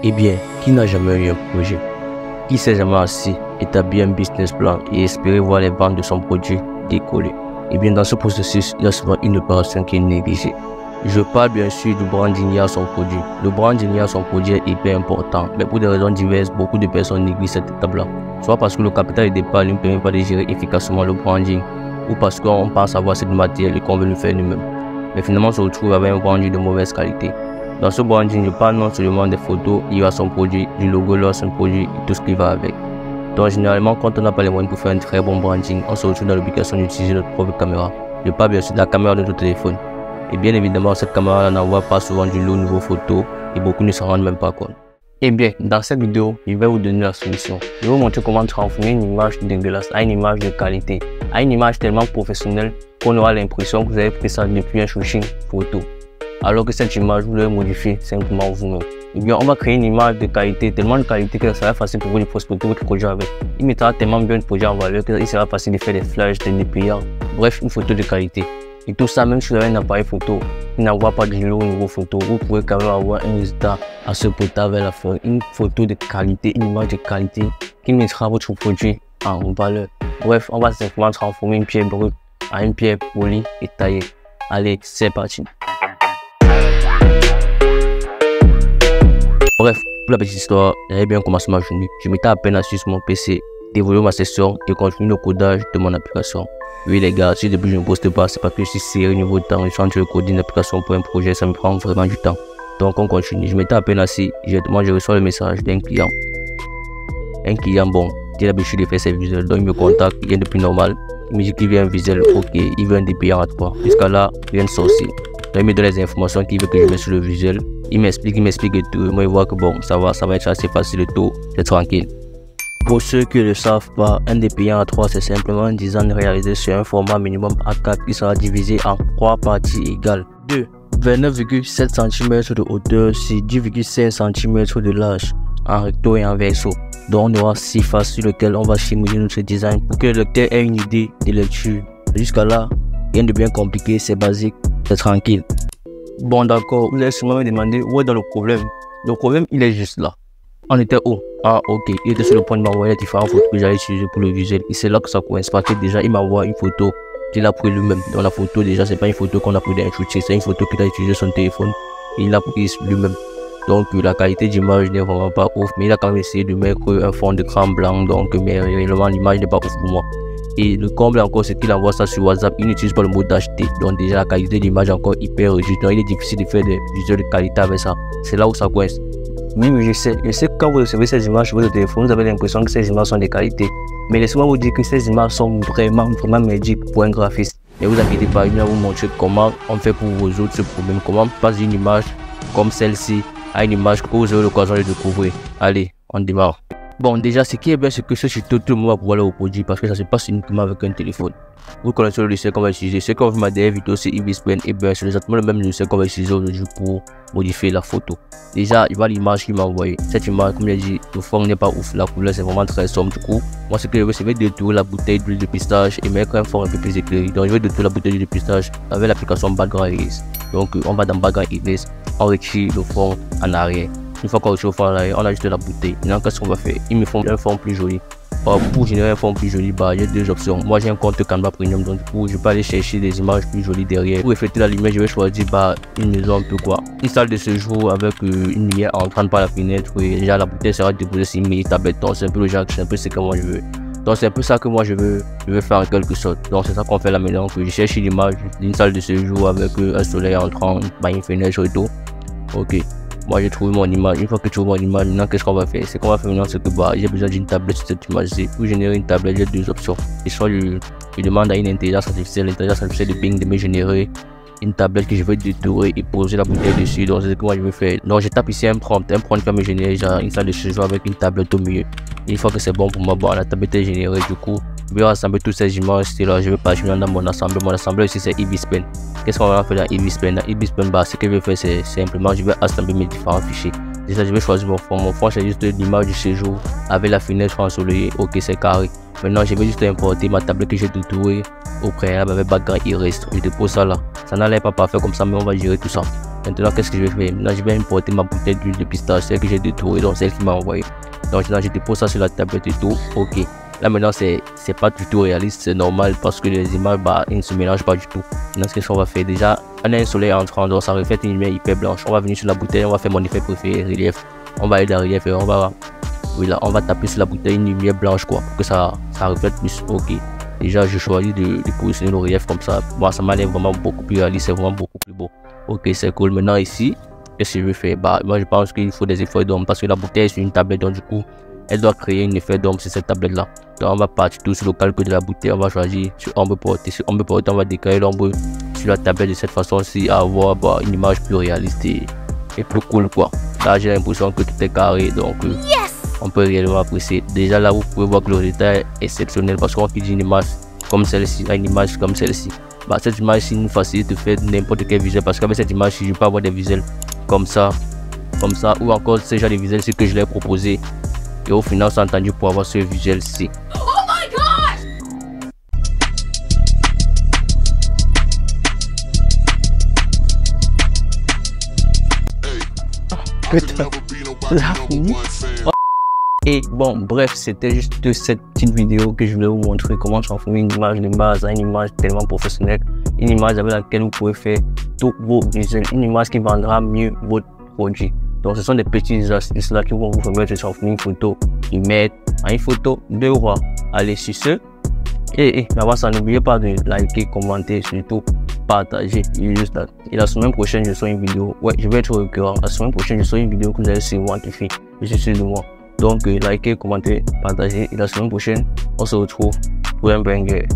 Eh bien, qui n'a jamais eu un projet? Qui s'est jamais assis, établi un business plan et espéré voir les ventes de son produit décoller? Eh bien, dans ce processus, il y a souvent une opération qui est négligée. Je parle bien sûr du branding lié à son produit. Le branding lié à son produit est hyper important, mais pour des raisons diverses, beaucoup de personnes négligent cette étape-là. Soit parce que le capital de départ ne permet pas de gérer efficacement le branding, ou parce qu'on pense avoir cette matière et qu'on veut le faire nous-mêmes. Mais finalement, on se retrouve avec un branding de mauvaise qualité. Dans ce branding, je parle non seulement des photos liées à son produit, du logo de son produit et tout ce qui va avec. Donc généralement, quand on n'a pas les moyens pour faire un très bon branding, on se retrouve dans l'obligation d'utiliser notre propre caméra. Je parle bien sûr de la caméra de notre téléphone. Et bien évidemment, cette caméra n'envoie pas souvent du lot niveau photo et beaucoup ne s'en rendent même pas compte. Et bien, dans cette vidéo, je vais vous donner la solution. Je vais vous montrer comment transformer une image dégueulasse à une image de qualité, à une image tellement professionnelle qu'on aura l'impression que vous avez pris ça depuis un shooting photo. Alors que cette image, vous l'avez modifiée simplement vous-même. Eh bien, on va créer une image de qualité, tellement de qualité que ça sera facile pour vous de prospecter votre projet avec. Il mettra tellement bien le projet en valeur qu'il sera facile de faire des flashs, des dépliants, bref, une photo de qualité. Et tout ça, même si vous avez un appareil photo qui n'envoie pas de lot au niveau photo, vous pouvez quand même avoir un résultat assez potable vers la fin. Une photo de qualité, une image de qualité qui mettra votre produit en valeur. Bref, on va simplement transformer une pierre brute en une pierre polie et taillée. Allez, c'est parti. Bref, pour la petite histoire, j'avais bien commencé ma journée. Je m'étais à peine assis sur mon PC, dévoilé ma session et continué le codage de mon application. Oui les gars, si depuis je ne poste pas, c'est parce que je suis sérieux au niveau de temps. Je suis en train de coder une application pour un projet, ça me prend vraiment du temps. Donc on continue. Je m'étais à peine assis, directement je reçois le message d'un client. Un client, bon, il a l'habitude de faire ses visuels, donc il me contacte, il vient depuis normal. Il me dit qu'il veut un visuel, ok, il veut un dépliant à 3. Jusqu'à là, rien de sorcier. Donc il me donne les informations qu'il veut que je mette sur le visuel. Il m'explique et tout. Moi, il voit que bon, ça va être assez facile et tout, c'est tranquille. Pour ceux qui ne le savent pas, un dépliant A3, c'est simplement un design réalisé sur un format minimum A4 qui sera divisé en 3 parties égales. 2. 29,7 cm de hauteur sur 10,5 cm de large, en recto et en verso. Donc on aura 6 faces sur lesquelles on va simuler notre design pour que le lecteur ait une idée de lecture. Jusqu'à là, rien de bien compliqué, c'est basique, c'est tranquille. Bon d'accord, vous allez sûrement me demander où est dans le problème. Le problème, il est juste là. On était où? Ah ok, il était sur le point de m'envoyer les différentes photos que j'allais utiliser pour le visuel. Et c'est là que ça coince parce que déjà il m'envoie une photo qu'il a pris lui-même. Dans la photo déjà, c'est pas une photo qu'on a pris d'un shooting, c'est une photo qu'il a utilisé son téléphone et il l'a prise lui-même. Donc la qualité d'image n'est vraiment pas ouf, mais il a quand même essayé de mettre un fond d'écran blanc, donc mais réellement l'image n'est pas ouf pour moi. Et le comble encore, c'est qu'il envoie ça sur WhatsApp, il n'utilise pas le mode HD, donc déjà la qualité d'image est encore hyper réduite, donc il est difficile de faire des visuels de qualité avec ça. C'est là où ça coince. Même je sais que quand vous recevez ces images sur votre téléphone, vous avez l'impression que ces images sont de qualité. Mais laissez-moi vous dire que ces images sont vraiment magiques pour un graphiste. Ne vous inquiétez pas, je vais vous montrer comment on fait pour résoudre ce problème, comment passer une image comme celle-ci à une image que vous aurez l'occasion de découvrir. Allez, on démarre. Bon, déjà, ce qui est bien, c'est que ce tuto, tout le monde va pouvoir le reproduire parce que ça se passe uniquement avec un téléphone. Vous connaissez le logiciel qu'on va utiliser. Ce qu'on vu ma dernière vidéo, c'est Ibispen. Et bien, c'est exactement le même logiciel qu'on va utiliser aujourd'hui pour modifier la photo. Déjà, il va l'image qu'il m'a envoyée. Cette image, comme j'ai dit, le fond n'est pas ouf. La couleur, c'est vraiment très sombre. Du coup, moi, ce que je veux, c'est détourer la bouteille d'huile de pistache et mettre un fond un peu plus éclairé. Donc, je vais détourer la bouteille d'huile de pistache avec l'application Background Erase. Donc, on va dans Background Erase, on retire le fond en arrière. Une fois qu'on retire le fond en arrière, on ajoute la bouteille. Maintenant, qu'est-ce qu'on va faire? Il me faut un fond plus joli. Pour générer un fond plus joli, j'ai deux options. Moi, j'ai un compte Canva Premium, donc du coup, je peux aller chercher des images plus jolies derrière. Pour refléter la lumière, je vais choisir une maison un peu quoi. Une salle de séjour avec une lumière entrant par la fenêtre. Et déjà, la bouteille sera déposée sur mes tablettes. Donc, c'est un peu le genre, c'est un peu ce que moi je veux. Donc, c'est un peu ça que moi je veux faire en quelque sorte. Donc, c'est ça qu'on fait là maintenant. Que je cherche une image d'une salle de séjour avec un soleil entrant par une fenêtre et tout. Ok. Moi j'ai trouvé mon image. Une fois que tu trouves mon image, maintenant qu'est-ce qu'on va faire? C'est qu'on va faire maintenant, c'est que j'ai besoin d'une tablette sur cette image-ci. Pour générer une tablette, j'ai deux options. Et soit je demande à une intelligence artificielle, de Bing de me générer une tablette que je vais détourer et poser la bouteille dessus. Donc c'est ce que moi je vais faire. Donc je tape ici un prompt qui va me générer genre une salle de séjour avec une tablette au milieu. Et une fois que c'est bon pour moi, bon, la tablette est générée. Du coup, je vais rassembler toutes ces images. Et là, je vais partir dans mon assembleur. Mon assembleur ici c'est Ibispen. Qu'est-ce qu'on va faire dans Ibispen? Dans Ibispen, ce que je vais faire, c'est simplement je vais assembler mes différents fichiers. Déjà, je vais choisir mon fond. Mon fond, c'est juste l'image du séjour avec la fenêtre ensoleillée. Ok, c'est carré. Maintenant, je vais juste importer ma tablette que j'ai détourée au préalable avec Background Erase. Je dépose ça là. Ça n'allait pas parfait comme ça, mais on va gérer tout ça. Maintenant, qu'est-ce que je vais faire? Maintenant, je vais importer ma bouteille d'huile de pistache, celle que j'ai détournée, donc celle qui m'a envoyé. Donc, je dépose ça sur la tablette et tout. Ok. Là, maintenant, c'est pas du tout réaliste, c'est normal parce que les images, ils ne se mélangent pas du tout. Maintenant, qu'est-ce qu'on va faire? Déjà, on a un soleil entrant, donc ça reflète une lumière hyper blanche. On va venir sur la bouteille, on va faire mon effet préféré, relief. On va aller dans relief et on va taper sur la bouteille une lumière blanche, quoi, pour que ça reflète plus. Ok. Déjà, je choisis de positionner le relief comme ça. Bon, ça m'a l'air vraiment beaucoup plus réaliste, c'est vraiment beaucoup plus beau. Ok, c'est cool. Maintenant, ici, qu'est-ce que je vais faire? Moi, je pense qu'il faut des effets d'ombre parce que la bouteille est sur une tablette, donc du coup, elle doit créer un effet d'ombre sur cette tablette là. Donc, on va partir tout sur le calque de la bouteille. On va choisir sur ombre portée. Sur ombre portée, on va décaler l'ombre sur la tablette de cette façon-ci à avoir une image plus réaliste et plus cool, quoi. Là, j'ai l'impression que tout est carré, donc on peut réellement apprécier. Déjà là, vous pouvez voir que le résultat est exceptionnel parce qu'on utilise une image comme celle-ci, une image comme celle-ci. Cette image-ci nous facilite de faire n'importe quel visuel parce qu'avec cette image-ci, je peux avoir des visuels comme ça, ou encore ce genre de visuels que je l'ai proposé. Et au final, c'est entendu pour avoir ce visuel-ci. Oh my god! Et bon, bref, c'était juste cette petite vidéo que je voulais vous montrer comment transformer une image de base à une image tellement professionnelle, une image avec laquelle vous pouvez faire tous vos visuels, une image qui vendra mieux votre produit. Donc ce sont des petits astuces là qui vont vous permettre de transformer une photo, de mettre à une photo de roi. Allez sur ce. Et avant ça, n'oubliez pas de liker, commenter, surtout partager. Et la semaine prochaine, je sors une vidéo. Ouais, je vais être récurrent. La semaine prochaine, je sors une vidéo que vous allez suivre qui fait. Je suis sûr de moi. Donc, likez, commentez, partagez. Et la semaine prochaine, on se retrouve pour un banger.